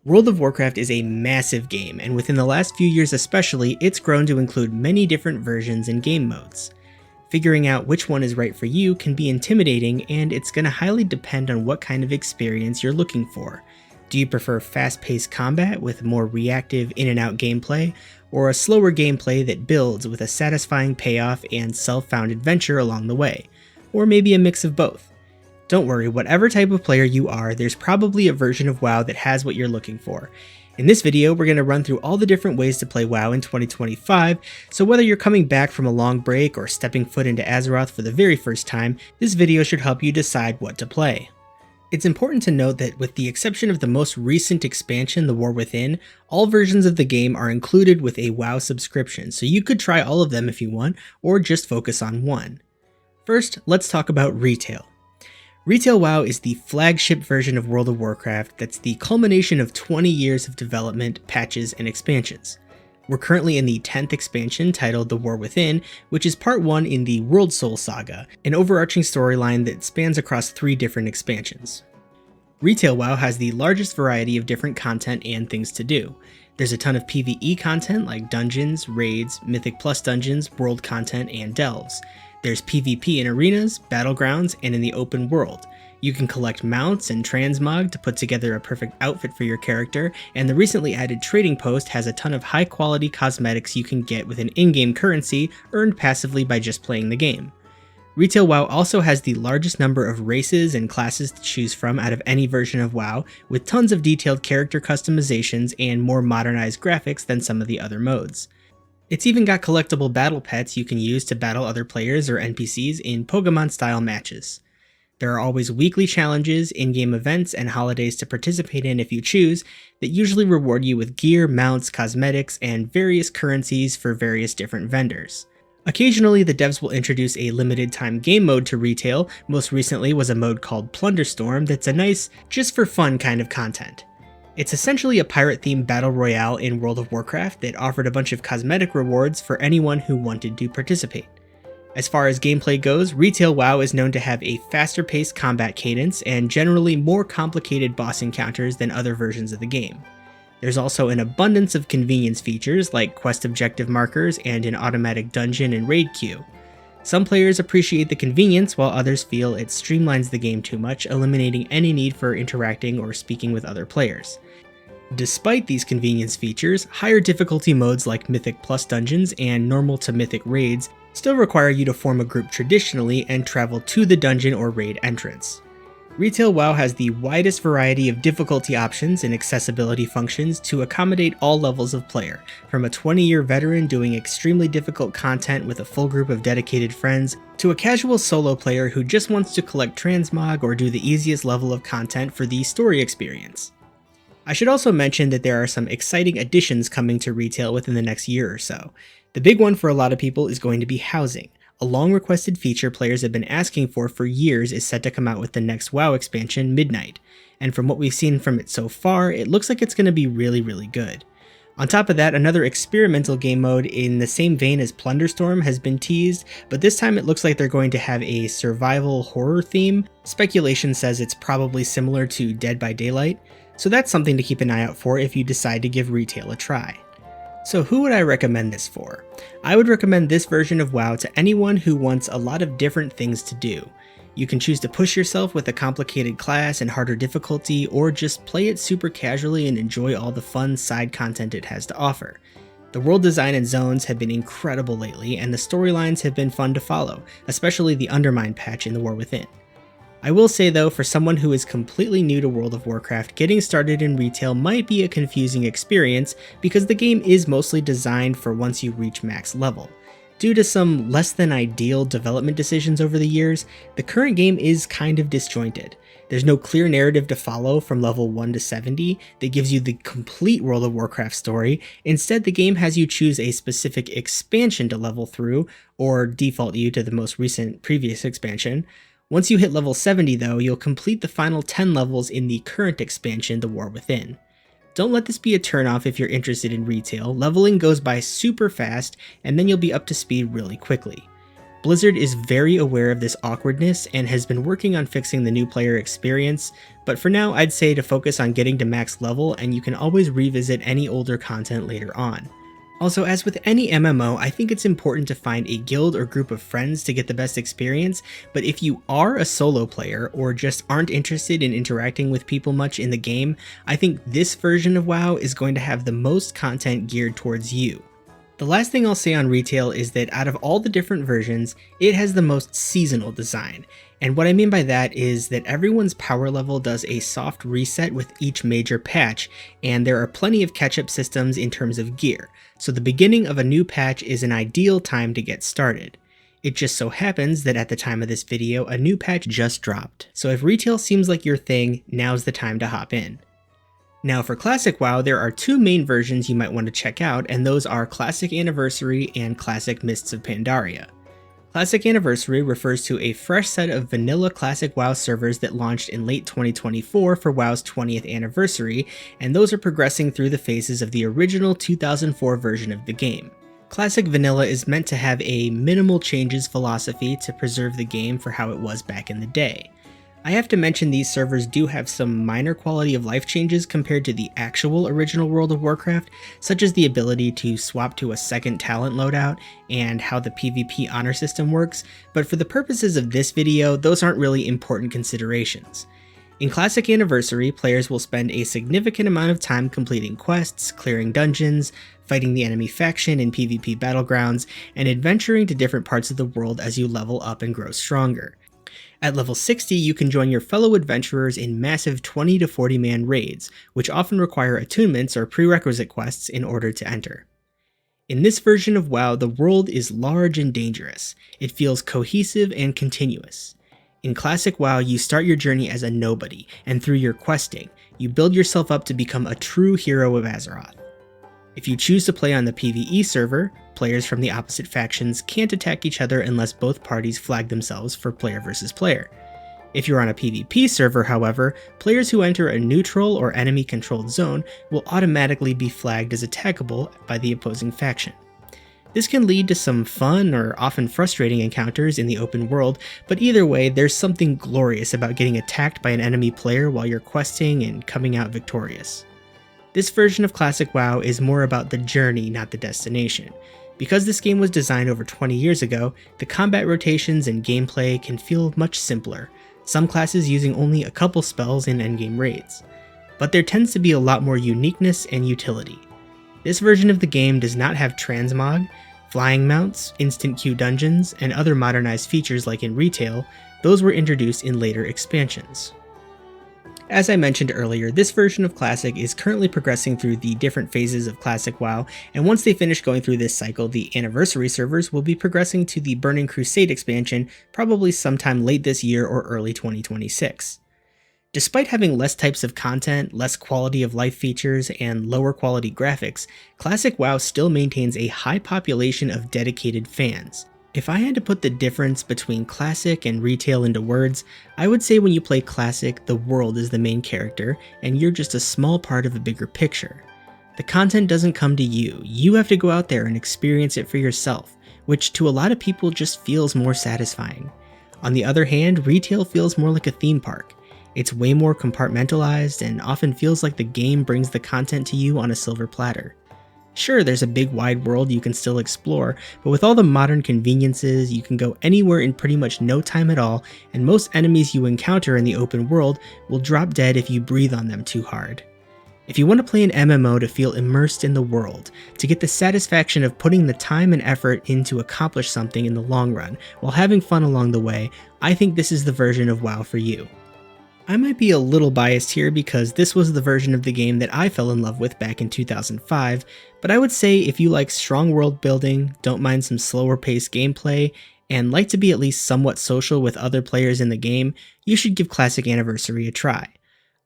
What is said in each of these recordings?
World of Warcraft is a massive game, and within the last few years especially, it's grown to include many different versions and game modes. Figuring out which one is right for you can be intimidating, and it's going to highly depend on what kind of experience you're looking for. Do you prefer fast-paced combat with more reactive in-and-out gameplay, or a slower gameplay that builds with a satisfying payoff and self-found adventure along the way? Or maybe a mix of both? Don't worry, whatever type of player you are, there's probably a version of WoW that has what you're looking for. In this video, we're going to run through all the different ways to play WoW in 2025, so whether you're coming back from a long break or stepping foot into Azeroth for the very first time, this video should help you decide what to play. It's important to note that with the exception of the most recent expansion, The War Within, all versions of the game are included with a WoW subscription, so you could try all of them if you want, or just focus on one. First, let's talk about Retail. Retail WoW is the flagship version of World of Warcraft that's the culmination of 20 years of development, patches, and expansions. We're currently in the 10th expansion titled The War Within, which is part 1 in the World Soul Saga, an overarching storyline that spans across 3 different expansions. Retail WoW has the largest variety of different content and things to do. There's a ton of PvE content like dungeons, raids, Mythic Plus dungeons, world content, and delves. There's PvP in arenas, battlegrounds, and in the open world. You can collect mounts and transmog to put together a perfect outfit for your character, and the recently added trading post has a ton of high quality cosmetics you can get with an in-game currency earned passively by just playing the game. Retail WoW also has the largest number of races and classes to choose from out of any version of WoW, with tons of detailed character customizations and more modernized graphics than some of the other modes. It's even got collectible battle pets you can use to battle other players or NPCs in Pokemon-style matches. There are always weekly challenges, in-game events, and holidays to participate in if you choose, that usually reward you with gear, mounts, cosmetics, and various currencies for various different vendors. Occasionally, the devs will introduce a limited-time game mode to Retail. Most recently was a mode called Plunderstorm that's a nice, just-for-fun kind of content. It's essentially a pirate-themed battle royale in World of Warcraft that offered a bunch of cosmetic rewards for anyone who wanted to participate. As far as gameplay goes, Retail WoW is known to have a faster-paced combat cadence and generally more complicated boss encounters than other versions of the game. There's also an abundance of convenience features like quest objective markers and an automatic dungeon and raid queue. Some players appreciate the convenience while others feel it streamlines the game too much, eliminating any need for interacting or speaking with other players. Despite these convenience features, higher difficulty modes like Mythic Plus dungeons and normal to Mythic raids still require you to form a group traditionally and travel to the dungeon or raid entrance. Retail WoW has the widest variety of difficulty options and accessibility functions to accommodate all levels of player, from a 20-year veteran doing extremely difficult content with a full group of dedicated friends, to a casual solo player who just wants to collect transmog or do the easiest level of content for the story experience. I should also mention that there are some exciting additions coming to Retail within the next year or so. The big one for a lot of people is going to be housing. A long-requested feature players have been asking for years is set to come out with the next WoW expansion, Midnight, and from what we've seen from it so far, it looks like it's going to be really good. On top of that, another experimental game mode in the same vein as Plunderstorm has been teased, but this time it looks like they're going to have a survival horror theme. Speculation says it's probably similar to Dead by Daylight, so that's something to keep an eye out for if you decide to give Retail a try. So who would I recommend this for? I would recommend this version of WoW to anyone who wants a lot of different things to do. You can choose to push yourself with a complicated class and harder difficulty, or just play it super casually and enjoy all the fun side content it has to offer. The world design and zones have been incredible lately, and the storylines have been fun to follow, especially the Undermine patch in The War Within. I will say though, for someone who is completely new to World of Warcraft, getting started in Retail might be a confusing experience because the game is mostly designed for once you reach max level. Due to some less than ideal development decisions over the years, the current game is kind of disjointed. There's no clear narrative to follow from level 1 to 70 that gives you the complete World of Warcraft story. Instead, the game has you choose a specific expansion to level through, or default you to the most recent previous expansion. Once you hit level 70 though, you'll complete the final 10 levels in the current expansion, The War Within. Don't let this be a turnoff if you're interested in Retail. Leveling goes by super fast, and then you'll be up to speed really quickly. Blizzard is very aware of this awkwardness and has been working on fixing the new player experience, but for now I'd say to focus on getting to max level, and you can always revisit any older content later on. Also, as with any MMO, I think it's important to find a guild or group of friends to get the best experience, but if you are a solo player or just aren't interested in interacting with people much in the game, I think this version of WoW is going to have the most content geared towards you. The last thing I'll say on retail is that out of all the different versions, it has the most seasonal design. And what I mean by that is that everyone's power level does a soft reset with each major patch, and there are plenty of catch-up systems in terms of gear, so the beginning of a new patch is an ideal time to get started. It just so happens that at the time of this video, a new patch just dropped, so if retail seems like your thing, now's the time to hop in. Now for Classic WoW, there are two main versions you might want to check out, and those are Classic Anniversary and Classic Mists of Pandaria. Classic Anniversary refers to a fresh set of vanilla Classic WoW servers that launched in late 2024 for WoW's 20th anniversary, and those are progressing through the phases of the original 2004 version of the game. Classic Vanilla is meant to have a minimal changes philosophy to preserve the game for how it was back in the day. I have to mention these servers do have some minor quality of life changes compared to the actual original World of Warcraft, such as the ability to swap to a second talent loadout and how the PvP honor system works, but for the purposes of this video, those aren't really important considerations. In Classic Anniversary, players will spend a significant amount of time completing quests, clearing dungeons, fighting the enemy faction in PvP battlegrounds, and adventuring to different parts of the world as you level up and grow stronger. At level 60, you can join your fellow adventurers in massive 20 to 40 man raids, which often require attunements or prerequisite quests in order to enter. In this version of WoW, the world is large and dangerous. It feels cohesive and continuous. In Classic WoW, you start your journey as a nobody, and through your questing, you build yourself up to become a true hero of Azeroth. If you choose to play on the PvE server, players from the opposite factions can't attack each other unless both parties flag themselves for player versus player. If you're on a PvP server, however, players who enter a neutral or enemy-controlled zone will automatically be flagged as attackable by the opposing faction. This can lead to some fun or often frustrating encounters in the open world, but either way, there's something glorious about getting attacked by an enemy player while you're questing and coming out victorious. This version of Classic WoW is more about the journey, not the destination. Because this game was designed over 20 years ago, the combat rotations and gameplay can feel much simpler, some classes using only a couple spells in endgame raids. But there tends to be a lot more uniqueness and utility. This version of the game does not have transmog, flying mounts, instant queue dungeons, and other modernized features like in retail. Those were introduced in later expansions. As I mentioned earlier, this version of Classic is currently progressing through the different phases of Classic WoW, and once they finish going through this cycle, the Anniversary servers will be progressing to the Burning Crusade expansion probably sometime late this year or early 2026. Despite having less types of content, less quality of life features, and lower quality graphics, Classic WoW still maintains a high population of dedicated fans. If I had to put the difference between Classic and retail into words, I would say when you play Classic, the world is the main character, and you're just a small part of a bigger picture. The content doesn't come to you, you have to go out there and experience it for yourself, which to a lot of people just feels more satisfying. On the other hand, retail feels more like a theme park. It's way more compartmentalized and often feels like the game brings the content to you on a silver platter. Sure, there's a big wide world you can still explore, but with all the modern conveniences, you can go anywhere in pretty much no time at all, and most enemies you encounter in the open world will drop dead if you breathe on them too hard. If you want to play an MMO to feel immersed in the world, to get the satisfaction of putting the time and effort in to accomplish something in the long run, while having fun along the way, I think this is the version of WoW for you. I might be a little biased here because this was the version of the game that I fell in love with back in 2005, but I would say if you like strong world building, don't mind some slower paced gameplay, and like to be at least somewhat social with other players in the game, you should give Classic Anniversary a try.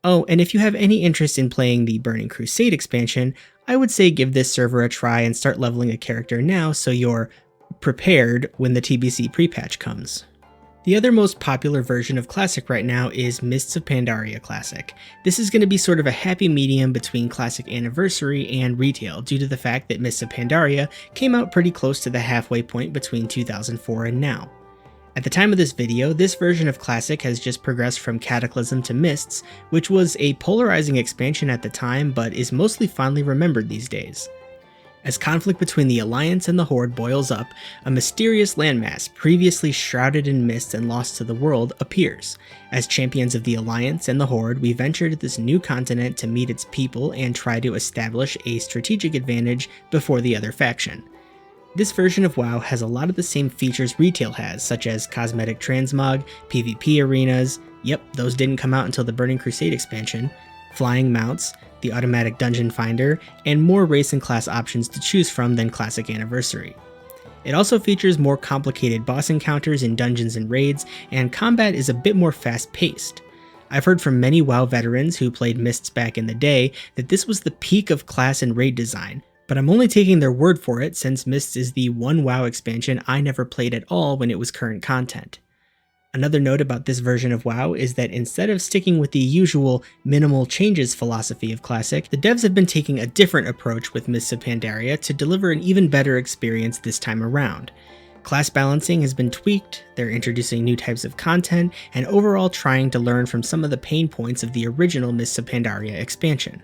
Oh, and if you have any interest in playing the Burning Crusade expansion, I would say give this server a try and start leveling a character now so you're prepared when the TBC pre-patch comes. The other most popular version of Classic right now is Mists of Pandaria Classic. This is going to be sort of a happy medium between Classic Anniversary and retail due to the fact that Mists of Pandaria came out pretty close to the halfway point between 2004 and now. At the time of this video, this version of Classic has just progressed from Cataclysm to Mists, which was a polarizing expansion at the time but is mostly fondly remembered these days. As conflict between the Alliance and the Horde boils up, a mysterious landmass, previously shrouded in mist and lost to the world, appears. As champions of the Alliance and the Horde, we venture to this new continent to meet its people and try to establish a strategic advantage before the other faction. This version of WoW has a lot of the same features retail has, such as cosmetic transmog, PvP arenas, yep, those didn't come out until the Burning Crusade expansion, flying mounts, the automatic dungeon finder, and more race and class options to choose from than Classic Anniversary. It also features more complicated boss encounters in dungeons and raids, and combat is a bit more fast-paced. I've heard from many WoW veterans who played Mists back in the day that this was the peak of class and raid design, but I'm only taking their word for it since Mists is the one WoW expansion I never played at all when it was current content. Another note about this version of WoW is that instead of sticking with the usual minimal changes philosophy of Classic, the devs have been taking a different approach with Mists of Pandaria to deliver an even better experience this time around. Class balancing has been tweaked, they're introducing new types of content, and overall trying to learn from some of the pain points of the original Mists of Pandaria expansion.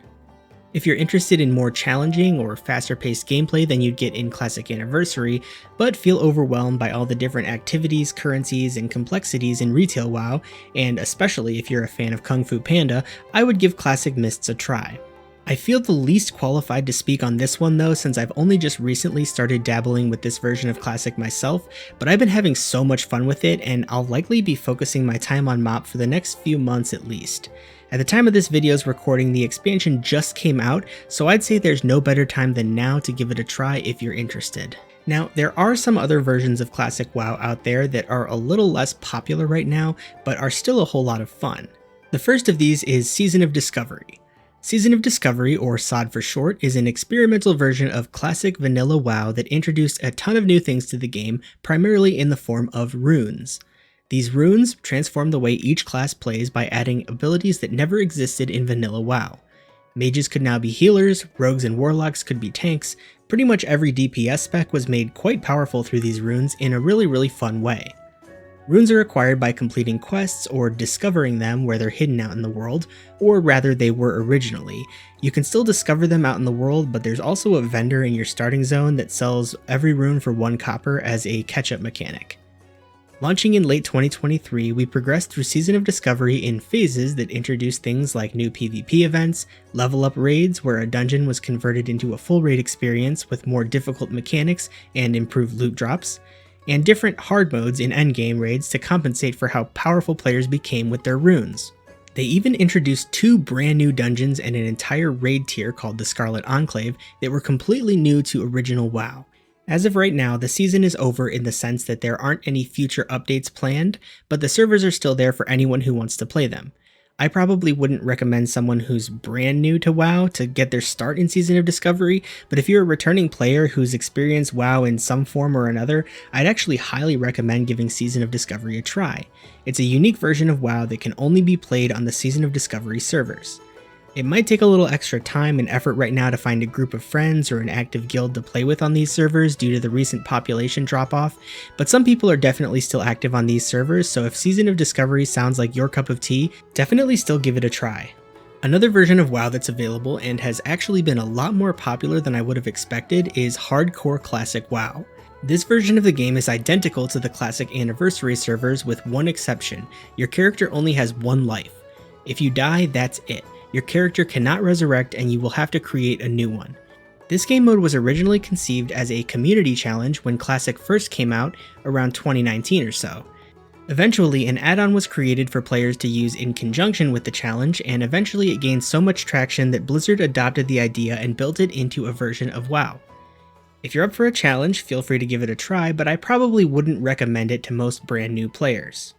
If you're interested in more challenging or faster-paced gameplay than you'd get in Classic Anniversary, but feel overwhelmed by all the different activities, currencies, and complexities in retail WoW, and especially if you're a fan of Kung Fu Panda, I would give Classic Mists a try. I feel the least qualified to speak on this one though, since I've only just recently started dabbling with this version of Classic myself, but I've been having so much fun with it, and I'll likely be focusing my time on MoP for the next few months at least. At the time of this video's recording, the expansion just came out, so I'd say there's no better time than now to give it a try if you're interested. Now, there are some other versions of Classic WoW out there that are a little less popular right now, but are still a whole lot of fun. The first of these is Season of Discovery. Season of Discovery, or SOD for short, is an experimental version of classic vanilla WoW that introduced a ton of new things to the game, primarily in the form of runes. These runes transform the way each class plays by adding abilities that never existed in vanilla WoW. Mages could now be healers, rogues and warlocks could be tanks, pretty much every DPS spec was made quite powerful through these runes in a really fun way. Runes are acquired by completing quests or discovering them where they're hidden out in the world, or rather they were originally. You can still discover them out in the world, but there's also a vendor in your starting zone that sells every rune for 1 copper as a catch-up mechanic. Launching in late 2023, we progressed through Season of Discovery in phases that introduced things like new PvP events, level up raids where a dungeon was converted into a full raid experience with more difficult mechanics and improved loot drops, and different hard modes in endgame raids to compensate for how powerful players became with their runes. They even introduced 2 brand new dungeons and an entire raid tier called the Scarlet Enclave that were completely new to original WoW. As of right now, the season is over in the sense that there aren't any future updates planned, but the servers are still there for anyone who wants to play them. I probably wouldn't recommend someone who's brand new to WoW to get their start in Season of Discovery, but if you're a returning player who's experienced WoW in some form or another, I'd actually highly recommend giving Season of Discovery a try. It's a unique version of WoW that can only be played on the Season of Discovery servers. It might take a little extra time and effort right now to find a group of friends or an active guild to play with on these servers due to the recent population drop-off, but some people are definitely still active on these servers, so if Season of Discovery sounds like your cup of tea, definitely still give it a try. Another version of WoW that's available and has actually been a lot more popular than I would have expected is Hardcore Classic WoW. This version of the game is identical to the Classic Anniversary servers with one exception: your character only has 1 life. If you die, that's it. Your character cannot resurrect and you will have to create a new one. This game mode was originally conceived as a community challenge when Classic first came out around 2019 or so. Eventually, an add-on was created for players to use in conjunction with the challenge, and eventually it gained so much traction that Blizzard adopted the idea and built it into a version of WoW. If you're up for a challenge, feel free to give it a try, but I probably wouldn't recommend it to most brand new players.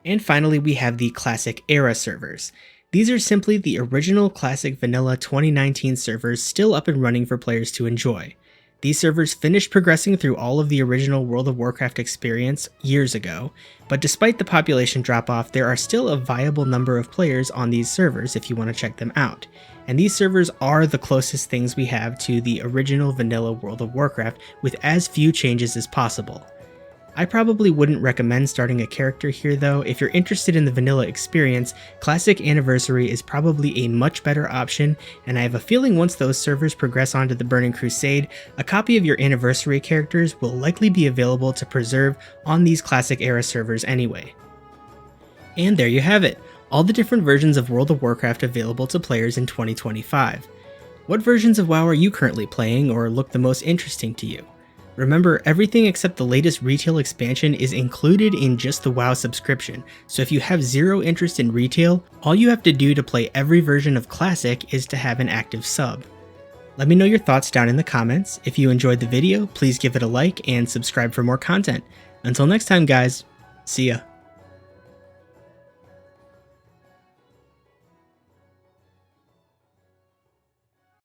And finally, we have the Classic Era servers. These are simply the original Classic Vanilla 2019 servers still up and running for players to enjoy. These servers finished progressing through all of the original World of Warcraft experience years ago, but despite the population drop-off, there are still a viable number of players on these servers if you want to check them out. And these servers are the closest things we have to the original vanilla World of Warcraft with as few changes as possible. I probably wouldn't recommend starting a character here though. If you're interested in the vanilla experience, Classic Anniversary is probably a much better option, and I have a feeling once those servers progress onto the Burning Crusade, a copy of your Anniversary characters will likely be available to preserve on these Classic era servers anyway. And there you have it, all the different versions of World of Warcraft available to players in 2025. What versions of WoW are you currently playing or look the most interesting to you? Remember, everything except the latest retail expansion is included in just the WoW subscription, so if you have zero interest in retail, all you have to do to play every version of Classic is to have an active sub. Let me know your thoughts down in the comments. If you enjoyed the video, please give it a like and subscribe for more content. Until next time guys, see ya.